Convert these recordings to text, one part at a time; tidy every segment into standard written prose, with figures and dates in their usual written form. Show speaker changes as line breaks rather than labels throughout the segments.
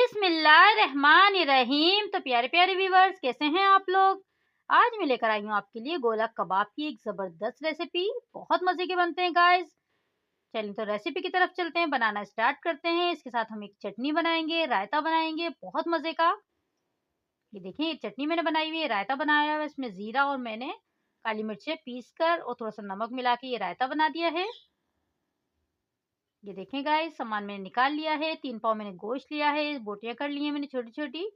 बिस्मिल्लाहिर्रहमानिर्रहीम। तो प्यारे प्यारे व्यूवर्स, कैसे हैं आप लोग। आज मैं लेकर आई हूँ आपके लिए गोला कबाब की एक ज़बरदस्त रेसिपी। बहुत मज़े के बनते हैं गाइस। चलिए तो रेसिपी की तरफ चलते हैं, बनाना स्टार्ट करते हैं। इसके साथ हम एक चटनी बनाएंगे, रायता बनाएंगे बहुत मज़े का। ये देखिए, ये चटनी मैंने बनाई हुई है, रायता बनाया हुआ है। इसमें ज़ीरा और मैंने काली मिर्चें पीस कर और थोड़ा सा नमक मिला के ये रायता बना दिया है। ये देखें गाइस, सामान मैंने निकाल लिया है। 3 पाव मैंने गोश्त लिया है, बोटियां कर ली है मैंने छोटी छोटी,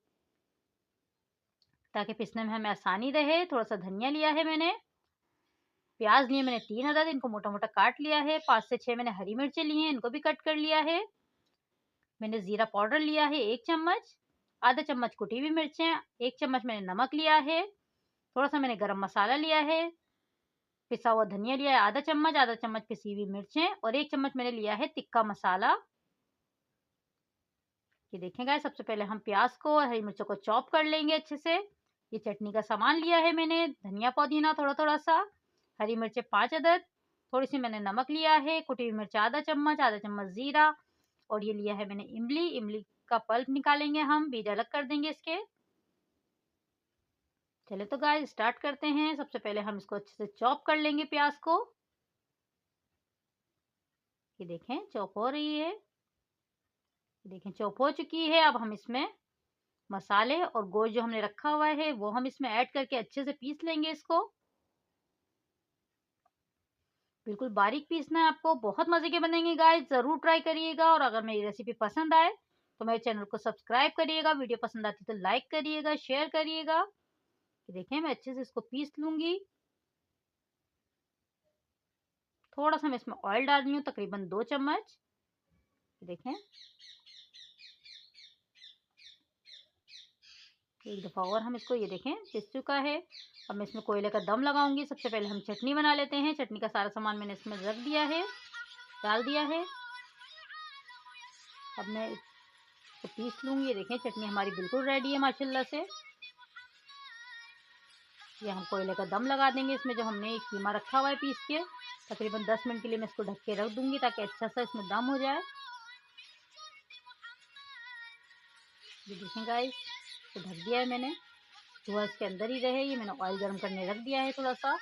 ताकि पीसने में हमें आसानी रहे। थोड़ा सा धनिया लिया है मैंने। प्याज लिए मैंने 3 अदद, इनको मोटा मोटा काट लिया है। 5 से 6 मैंने हरी मिर्चें ली हैं, इनको भी कट कर लिया है। मैंने जीरा पाउडर लिया है 1 चम्मच, आधा चम्मच कुटी हुई मिर्चें, 1 चम्मच मैंने नमक लिया है। थोड़ा सा मैंने गरम मसाला लिया है। पिसा हुआ धनिया लिया है आधा चम्मच पिसी हुई मिर्चें और 1 चम्मच मैंने लिया है तिक्का मसाला। ये देखेंगे, सबसे पहले हम प्याज को और हरी मिर्चों को चॉप कर लेंगे अच्छे से। ये चटनी का सामान लिया है मैंने, धनिया पुदीना थोड़ा थोड़ा सा, हरी मिर्चें 5 अदद, थोड़ी सी मैंने नमक लिया है, कुटी हुई मिर्च आधा चम्मच जीरा, और ये लिया है मैंने इमली। इमली का पल्प निकालेंगे हम, बीज अलग कर देंगे इसके। चले तो गाइस स्टार्ट करते हैं। सबसे पहले हम इसको अच्छे से चॉप कर लेंगे प्याज को। ये देखें चॉप हो रही है, देखें चॉप हो चुकी है। अब हम इसमें मसाले और गोश्त जो हमने रखा हुआ है वो हम इसमें ऐड करके अच्छे से पीस लेंगे इसको। बिल्कुल बारीक पीसना है आपको, बहुत मजे के बनेंगे गाइस, जरूर ट्राई करिएगा। और अगर मेरी रेसिपी पसंद आए तो मेरे चैनल को सब्सक्राइब करिएगा, वीडियो पसंद आती तो लाइक करिएगा, शेयर करिएगा। देखिए मैं अच्छे से इसको पीस लूंगी। थोड़ा सा मैं इसमें ऑयल डाल रही हूँ, तकरीबन 2 चम्मच। देखें एक दफ़ा और हम इसको, ये देखें पिस चुका है। अब मैं इसमें कोयले का दम लगाऊंगी। सबसे पहले हम चटनी बना लेते हैं। चटनी का सारा सामान मैंने इसमें रख दिया है, डाल दिया है। अब मैं इसको पीस लूंगी। ये देखें चटनी हमारी बिल्कुल रेडी है माशाल्लाह से। ये हम कोयले का दम लगा देंगे इसमें, जो हमने एक कीमा रखा हुआ है पीस के। तकरीबन 10 मिनट के लिए मैं इसको ढक के रख दूंगी, ताकि अच्छा सा इसमें दम हो जाए। ये देखें गाइस, तो ढक दिया है मैंने, धुआं इसके अंदर ही रहे। ये मैंने ऑयल गर्म करने रख दिया है थोड़ा सा।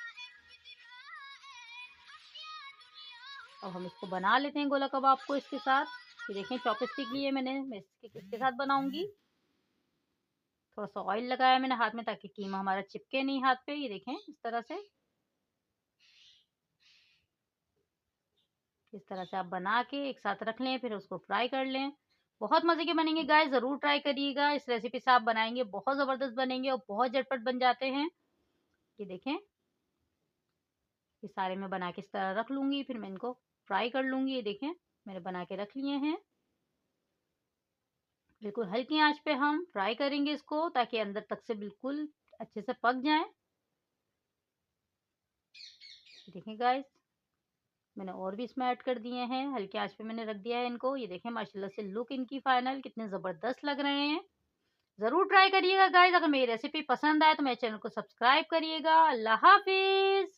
अब हम इसको बना लेते हैं गोला कबाब को इसके साथ। ये देखें चॉपस्टिक लिए मैंने, मैं इसके साथ बनाऊंगी। थोड़ा सा ऑयल लगाया मैंने हाथ में, ताकि कीमा हमारा चिपके नहीं हाथ पे। ये देखें इस तरह से आप बना के एक साथ रख लें, फिर उसको फ्राई कर लें। बहुत मजे के बनेंगे गाइस, जरूर ट्राई करिएगा। इस रेसिपी से आप बनाएंगे बहुत जबरदस्त बनेंगे और बहुत झटपट बन जाते हैं। ये देखें, ये सारे मैं बना के इस तरह रख लूंगी, फिर मैं इनको फ्राई कर लूंगी। ये देखें मैंने बना के रख लिए हैं। बिल्कुल हल्की आंच पे हम फ्राई करेंगे इसको, ताकि अंदर तक से बिल्कुल अच्छे से पक जाए। देखें गाइस, मैंने और भी इसमें ऐड कर दिए हैं, हल्की आंच पे मैंने रख दिया है इनको। ये देखें माशाल्लाह से लुक इनकी फाइनल कितने ज़बरदस्त लग रहे हैं। ज़रूर ट्राई करिएगा गाइस। अगर मेरी रेसिपी पसंद आए तो मेरे चैनल को सब्सक्राइब करिएगा। अल्लाह हाफिज़।